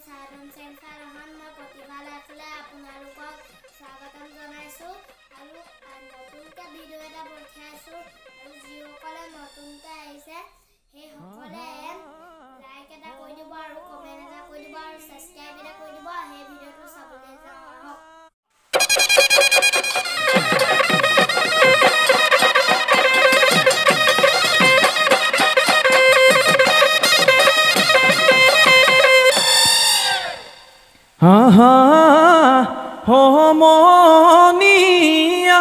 সাধন চেন্টাৰ ৰহন মই প্ৰতিভা লাখলে আপোনালোকক স্বাগতম জনাইছো আৰু নতুনকৈ ভিডিঅ' এটা পঠিয়াইছো আৰু যিসকলে নতুনকৈ আহিছে সেই সকলে লাইক এটা কৰি দিব আৰু কমেণ্ট এটা কৰি দিব আৰু সাবস্ক্ৰাইব এটা কৰি দিব সেই ভিডিঅ'টো চাবলৈ যাওক homoniya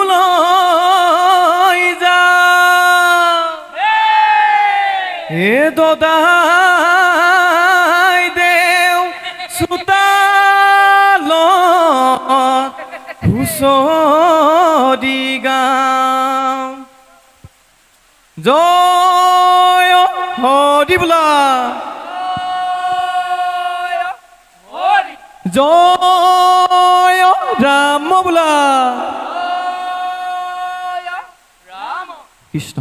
bihuloi ja e dodai deu sutalo husodiga জয় হরি বলা জয় রাম বলা কৃষ্ণ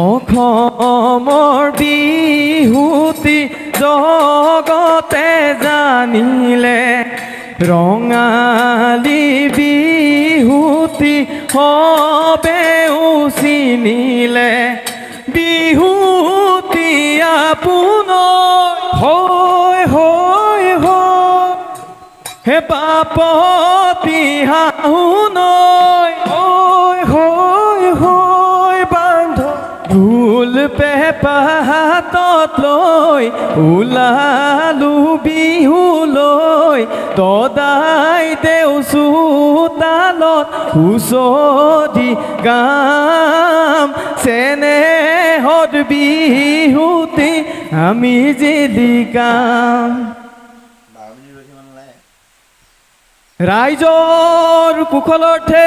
অসমৰ বিহুতি জগতে জানিলে ৰঙালী বিহুতি হবে উচিনিলে বিহুতি আপোনাৰ হয় হয় হয় হে পাপতি হাহুনৈ হয় হয় হয় বান্ধ ঢোল পেঁপা হাতত লৈ ওলালো বিহুলৈ দদাই দেউ চোতালত হুঁচৰি গাম চেনেহত বিহুতি আমি জিলিকাম ৰাইজৰ কুশলৰ্থে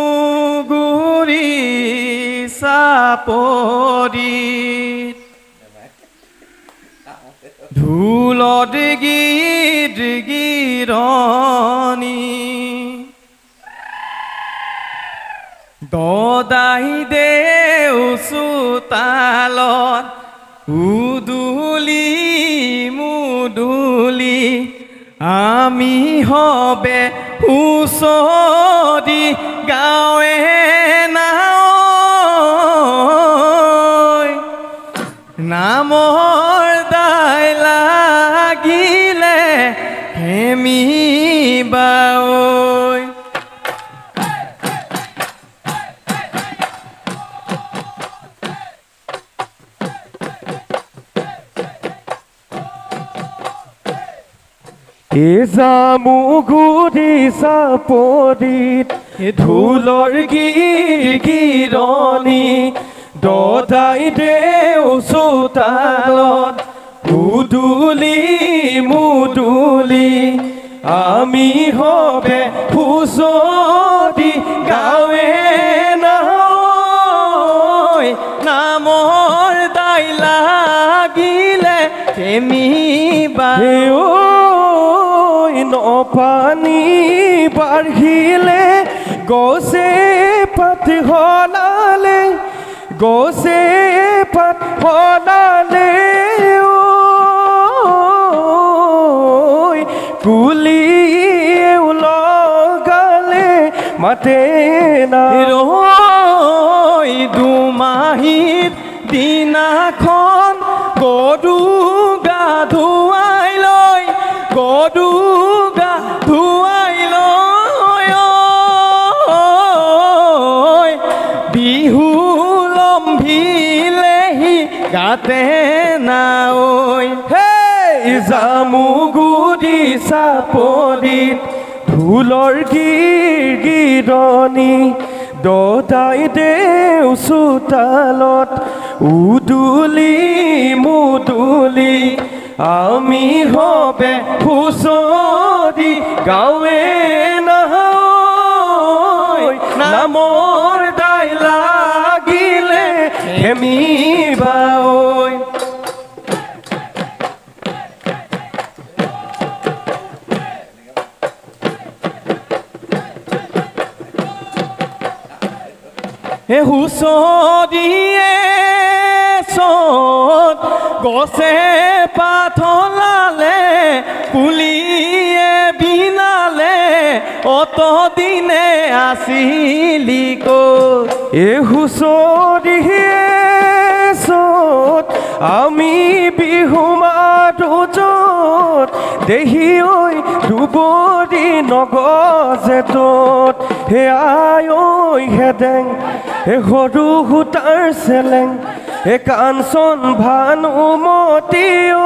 জামুগুৰি চাপৰিত ঢোলত গীত গিৰণী দদাই দেউ চোতালত উদুলি মুদুলি আমি হবে হুঁচৰি গাঁৱে নাৱৈ নামৰ দাই লাগিলে হেমি বাৱৈ জামুগুৰি চাপৰিত ঢোলৰ গিৰণী দদাই দেউ চোতালত উদুলি মুদুলি আমি হবে হুঁচৰি গাঁৱে নাৱৈ নামৰ দাই লাগিলে কেমিবা নপানী বাঢ়িলে গছে পাত সলালে গছে পাত সলালে কুলিয়ে লগালে মাতে ৰৈ দুমাহীৰ দিনাখন গৰু গা ধুৱাই লৈ গৰু গা ধুৱাই লৈ বিহু লম্ভিলেহি গাতে নাৱৈ হে জামুগুৰি চাপৰিত ঢোলৰ গিৰণী দদাই দেউ চোতালত উদুলি মুদুলি আমি হবে হুঁচৰি গাঁৱে নাৱৈ কামৰ দাই লাগিলে হেমিবা ঐ হে হুঁচৰিয়ে চত গছে পাথলালে পুলিয়ে বিনালে অতদিনে আছিলি ক'ত এ হুঁচৰিয়ে চত আমি বিহু মাতো য'ত দেহি ঐ দুবৰি নগজে তত হে আই ঐ হেদেং হে সৰু সূতাৰ চেলেং হে কাঞ্চন ভানুমতী ঐ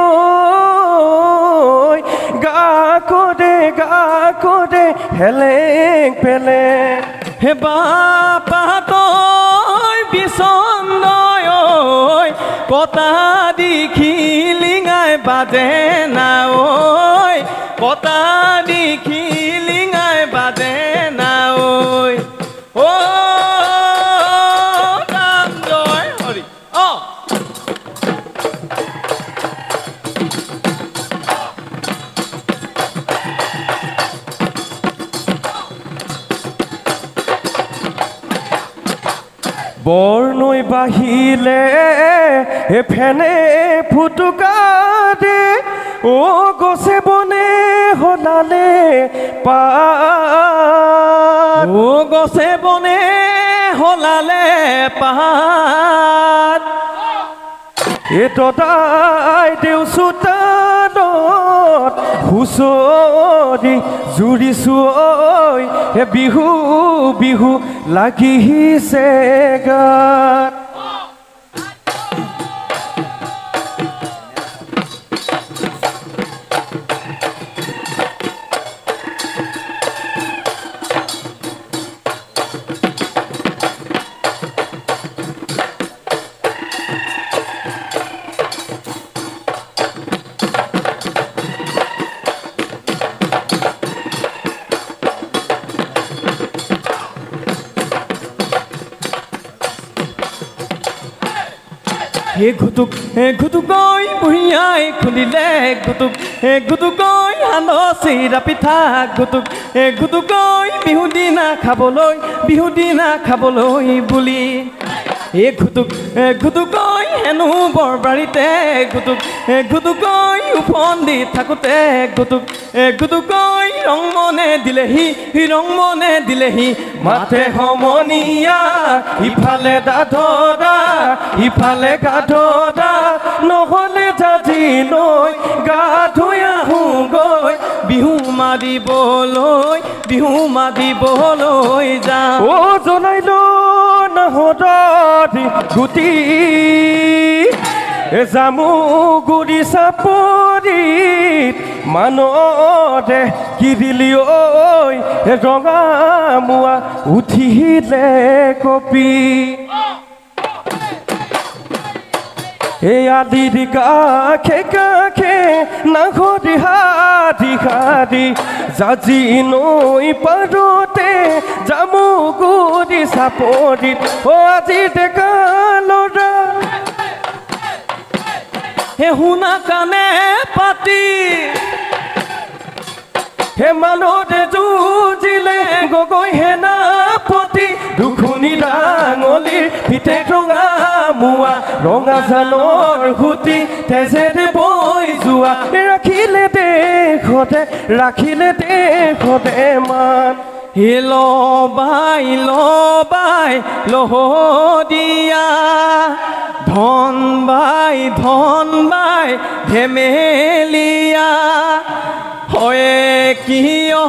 গা কৰে হেলেং পেলেং হে বাপা তই বিচন্দয় ঐ কটা দেখি লিঙাই বাজে না ঐ কটা দেখি লিঙাই বাজে না ঐ বৰনৈ বাহিলে হে ফেনে ফুটুকা দে ও গছে বনে হলালে পাত ও গছে বনে হলালে পাত এ দদাই দেউ চোতালত হুঁচৰি জুৰিছো ঐ হে বিহু বিহু লাগিছে গাত হে ঘুটুক গৈ বুঢ়িয়াই খুলিলে ঘুটুক গৈ সান্দহ চিৰা পিঠা ঘুটুক গৈ বিহু দিনা খাবলৈ বুলি হে ঘুটুক গৈ হেনো বৰবাৰীতে ঘুটুক গৈ উফন দি থাকোঁতে ঘুটুক গৈ ৰং মনে দিলেহি মাতে সমনীয়া ইফালে দাধৰা ইফালে গাধৰা নহ'লে জাজি লৈ গা ধুই আহোঁগৈ বিহু মাৰিবলৈ যাওঁ অ জনাই ল নাহৰি গুটি জামুগুৰি চাপৰিত মানৰে কিৰিলি ঐ ৰঙামুৱা উঠিলে কপি এই আলিৰ কাষে নাহৰি হাৰি জাজি নৈ পাৰতে জামুগুৰি চাপৰিত অ আজি ডেকা ল'ৰা হে শুনা কাণে পাতি হে মানতে যুঁজিলে গগৈ সেনাপতি দুখুনি ডাঙলিৰ পিঠেত ৰঙামুৱা ৰঙা জালৰ সুতি তেজেৰে বৈ যোৱা ৰাখিলে দেশতে মান হে লবাই লহদিয়া ধন বাই ধেমেলিয়া হয় কিয়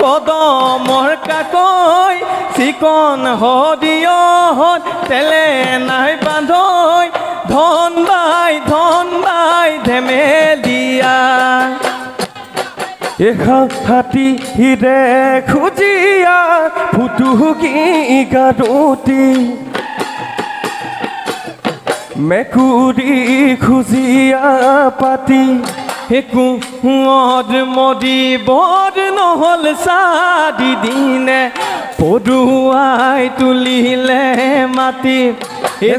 কদমৰ কাকৈ চিকন হদিয়ত তেলে নাই বান্ধৈ ধন বাই ধেমেলিয়া হাতী হিৰে খুজিয়া ফুটুকি গাৰুতি মেকুৰী খুজিয়া পাতি কুঁৱত মদিবৰ নহ'ল চাদি দিনে পদুৱাই তুলিলে মাটি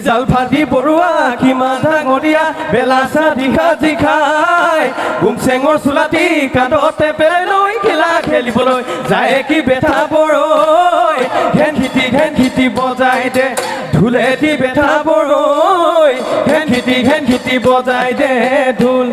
জাল ফাটি বৰুৱা কিমান ডাঙৰীয়া বেলা চাদি সাজি খাই গুমচেঙৰ চোলাটি কান্ধতে পেলাই লৈ খেলা খেলিবলৈ যায় কি বেঠা বৰৈ ঘেন খিটি বজাই দে ঢোলেদি বেঠা বৰৈ ঘেন খিটি বজাই দে ঢোল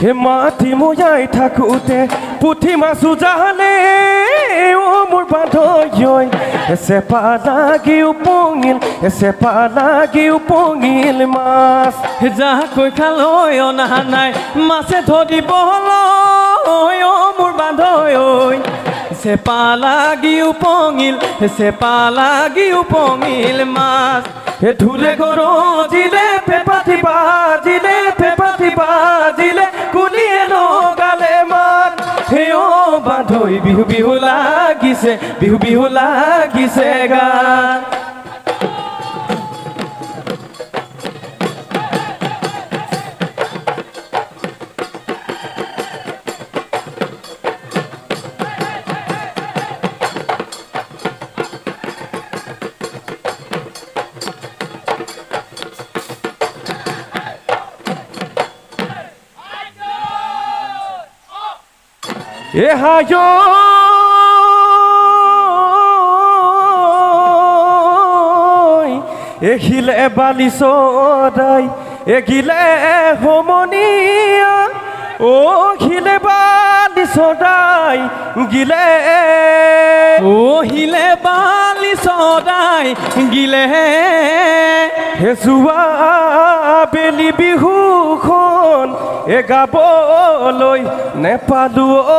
হে মাটি ময়াই থাকোঁতে পুঠি মাছো জানে ও মোৰ বান্ধৈ চেপা লাগি উপঙিল মাছ যাকৈ খালৈ অনা নাই মাছে ধৰিবলৈ ও মোৰ বান্ধৈ চেপা লাগি উপঙিল মাছ ঢোলে গৰজিলে পেপাটি বাজিলে কুলিয়ে লগালে মাত হে ও বান্ধৈ বিহু লাগিছে গান হায় এখিলে বালি চদাই এগিলে সমনীয়া ও খিলে বালি চদাই গিলে ও হিলে বালি চদাই গিলে হেচুৱা বেলি বিহুখন গাবলৈ নেপালো ঐ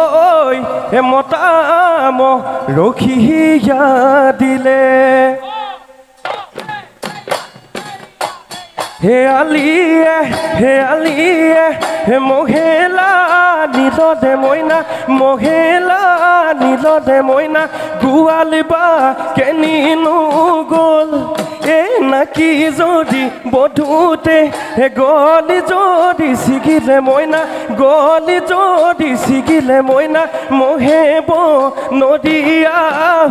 মতাম ৰখিয়া দিলে হে আলিয়ে মহিলা নীলদে মইনা গোৱাল বা কেনিনো গ'ল নাকি যদি বধুতে গলি যদি ছিগিলে মইনা মহেব নদীয়া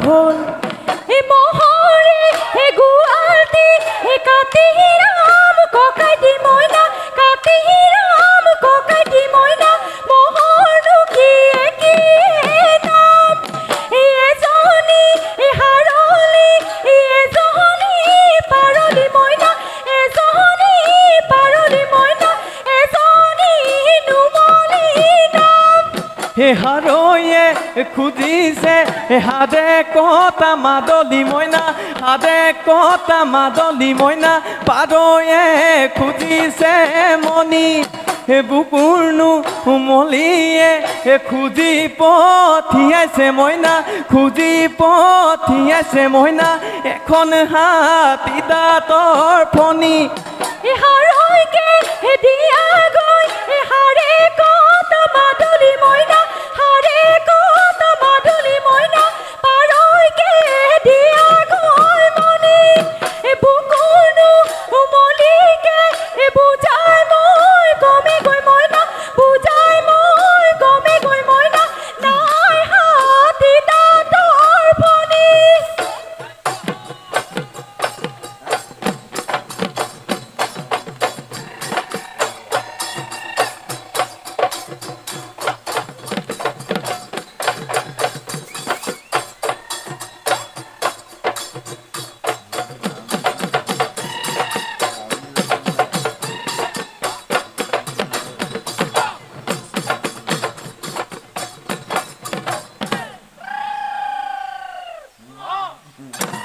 হ'ল মহৰে গোৱালটি কাতিৰাম ককাই দি মইনা মহৰ দুখিয়ে কি নাম এজনী হাৰলি এজনী পাৰলি মইনা এজনী নুমলি নাম হে হাৰয়ে খুজিছে হাদে কটা মাদলি মইনা পাৰয়ে খুজিছে মণি বুকুৰনো মলিয়ে খুজি পঠিয়াইছে মইনা এখন হাতী দাঁতৰ ফণি হাৰৈকে দিয়া গৈ হাৰে কত মাদলি মইনা পাৰৈকে দিয়া গৈ মণি বুকুৰনো মলিকে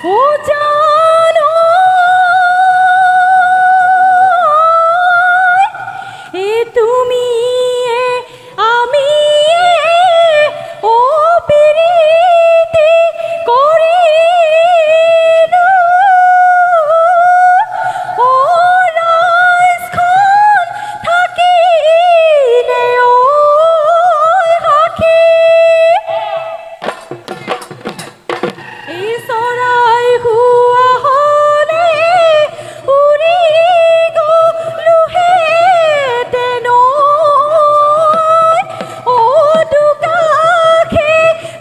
ও জানো এ তুমি আমি ও পিৰিতি কৰি ও ৰাইজখন থাকি নে ও হাকি এই চৰাই হুৱা হলে উৰি গলোহেঁতেন ও দুকাষে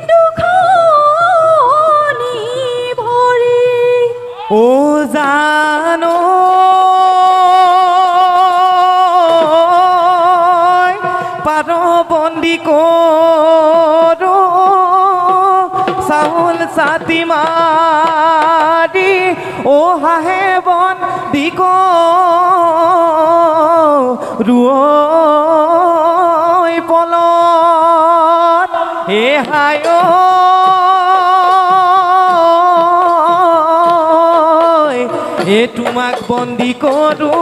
দুখনি ভৰি ও জানো পাৰ বন্দী কৰো চাউল ছাতি মাৰি ও হাঁহে বন্দী ৰুৱৈ পলত হে হায় এ তোমাক বন্দী কৰো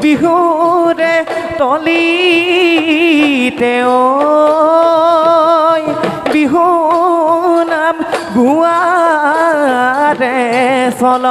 বিহুৰে তলিতে বিহু নাম গুৱাৰে চল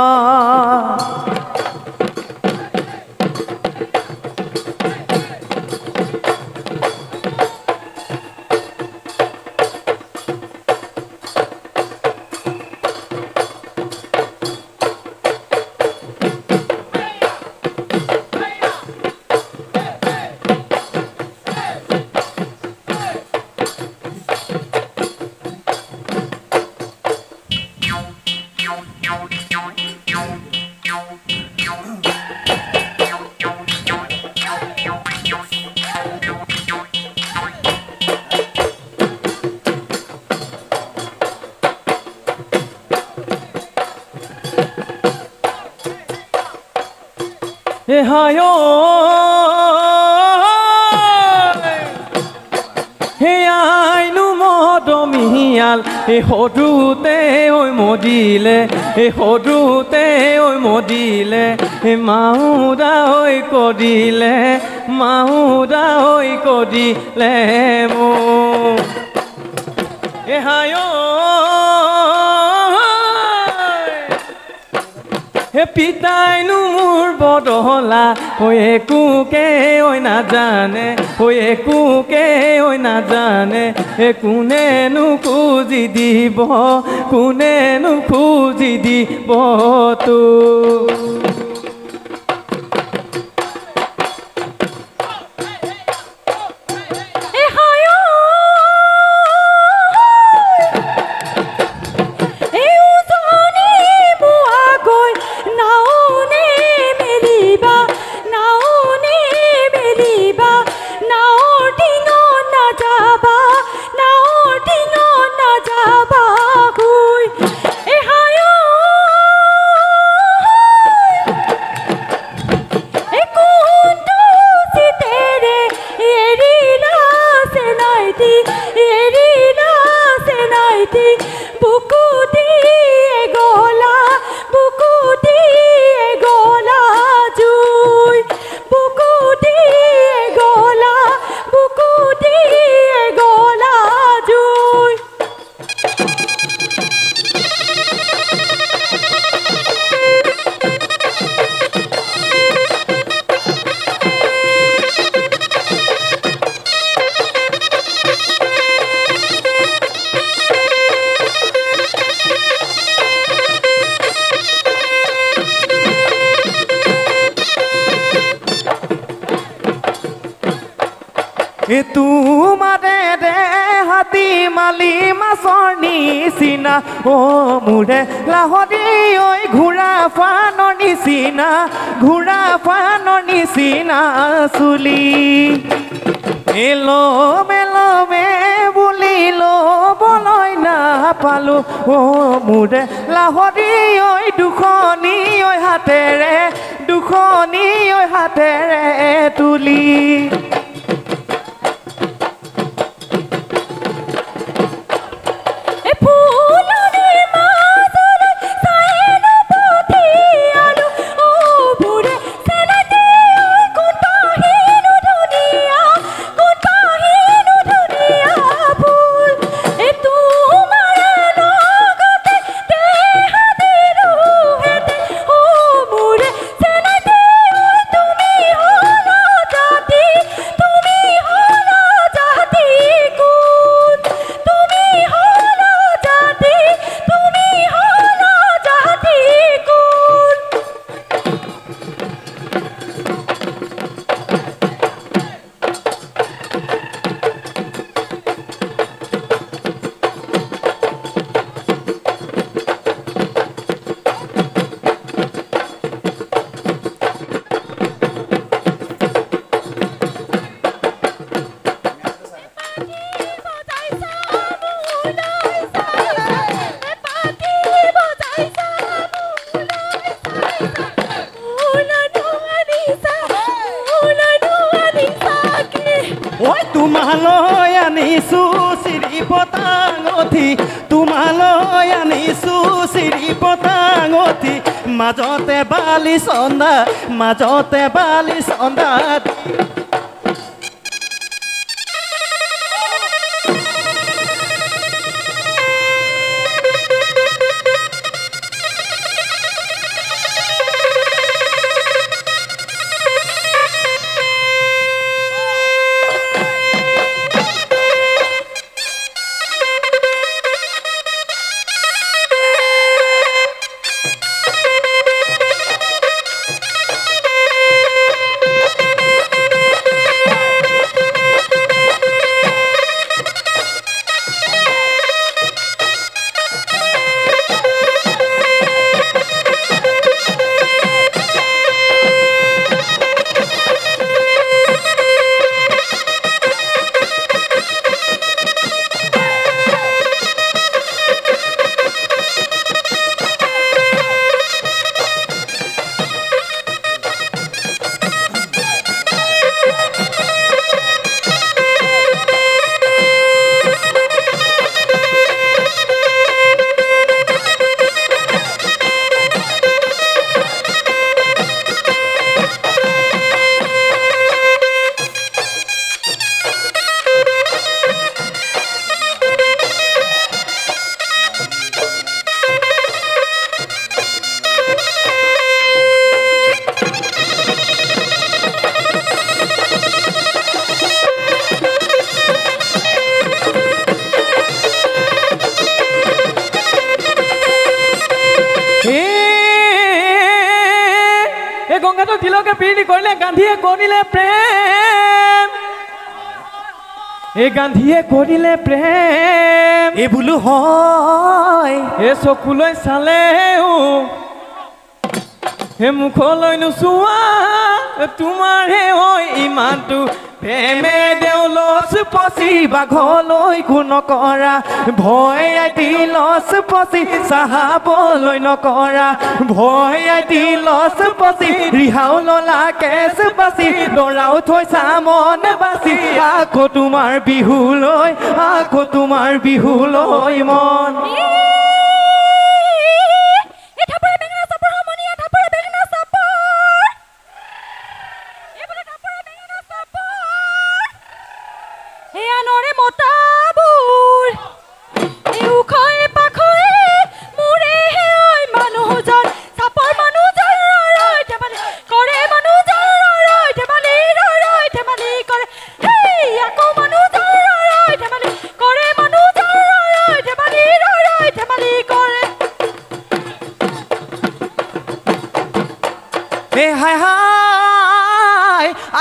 হায় হে আইনো মদমিয়াল এই সৰুতে ঐ মদিলে এই সৰুতে ঐ মদিলে এই মাউৰা ঐ কৰিলে মাউৰা ঐ কৰিলে মোক এ হায় হে পিতাইনো মোৰ বদলা ঐ একোকে ঐ নাজানে ঐ একোকে ঐ নাজানে হে কোনেনো খুজি দিব কোনেনো খুজি দিব তো তোমাৰে দে হাতী মালি মাছৰ নিচিনা ও মোৰে লাহৰি ঐ ঘোঁৰা ফানৰ নিচিনা ঘোঁৰা ফানৰ নিচিনা চুলি এলমে লমে বুলি ল'বলৈ নাপালো ও মোৰে লাহৰি ঐ দুখনি ঐ হাতেৰে তুলি ফুলনি মাজত আনিছো চিৰি পতাঙঠি তোমালৈ আনিছো চিৰি পতাঙঠি মাজতে বালি চন্দা গংগাটো তিলকে পিৰি কৰিলে গান্ধীয়ে কৰিলে প্ৰেম গান্ধীয়ে কৰিলে প্ৰেম বোলো হয় চকুলৈ চালেও মুখলৈ নোচোৱা তোমাৰহে হয় ইমানটো প্ৰেমে দেউলচ পচি বাঘলৈ নকৰা ভয় দিলচ পচি চাহাবলৈ নকৰা ভয় দিলচ পচি ৰিহাও ললা কেচ বাচি দৰাও থৈছা মন বাচি আকৌ তোমাৰ বিহুলৈ মন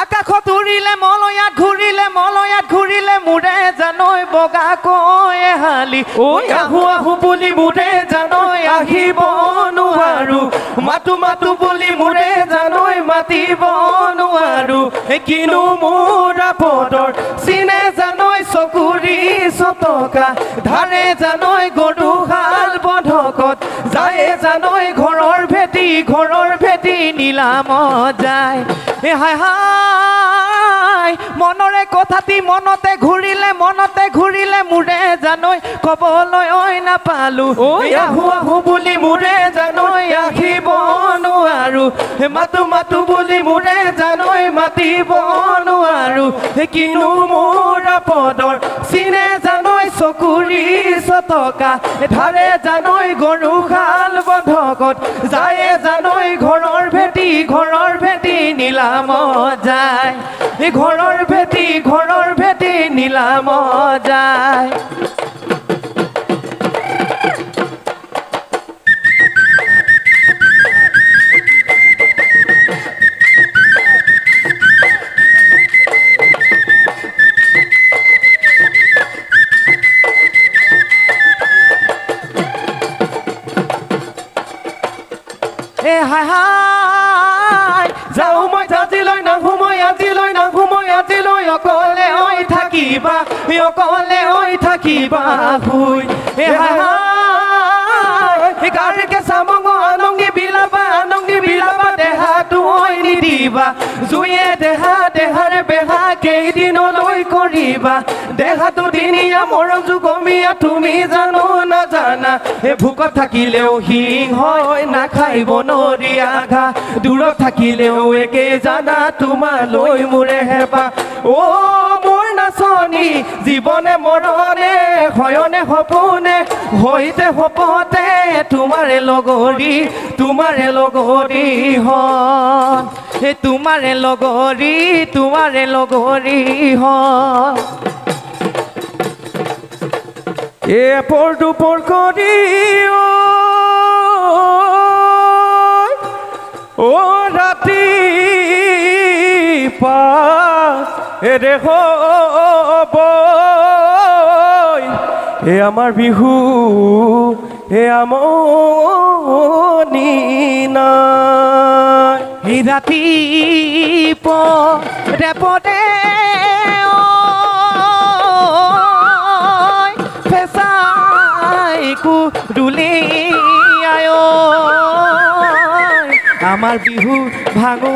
আকাশত উৰিলে মলয়াত ঘূৰিলে মোৰে জানৈ বগা কৈ হালি আহু বুলি মোৰে জানৈ আহিব নোৱাৰো মাতো বুলি মোৰে জানৈ মাতিব নোৱাৰো কিনো মোৰ আপদৰ চিনে জানৈ চকুৰি চটকা ধাৰে জানৈ গৰু হাল বন্ধকত যায় জানৈ ঘৰৰ ভেটি নীলামত যায় মনৰে কথাটি মনতে ঘূৰিলে মোৰে জানৈ কবলৈ নাপালো আহু বুলি মোৰে জানৈ আহিব নোৱাৰো মাতো বুলি মোৰে জানৈ মাতিব নোৱাৰো কিনো মোৰ আপদৰ চিনে জানৈ চকুৰি চটকা ধাৰে জানৈ গৰু খাল বন্ধকত যায় জানৈ ঘৰৰ ভেটি নীলামত যায় ঘৰৰ ভেটি নীলামত যায় যাওঁ মই আজিলৈ নাহো মই আজিলৈ অকলে থাকিবা শুই গাৰকে চামঙ আনংগী বিলাবা দেহাটো নিদিব কৰিবা জুয়ে দেহাৰ বেহা কেইদিনলৈ কৰিবা দেহাটো দিনীয়া মৰম যুগমীয়া তুমি জানো নাজানা এই ভোকত থাকিলেও সিং হয় নাখাই বনৰীয়া ঘাঁহ দূৰত থাকিলেও একে জানা তোমালৈ মোৰে হেঁপাহ মোৰ নাচনী জীৱনে মৰণে হয়নে সপোনে হৈতে সপতে তোমাৰে লগৰী হন তোমাৰে লগৰী হন পৰ দুপৰ কৰি ৰাতি এৰে হ'ব আমাৰ বিহু আমনি নাই ৰাতিপুৱা পদে ফেঁচাইকো দুলি আয় আমাৰ বিহু ভাঙো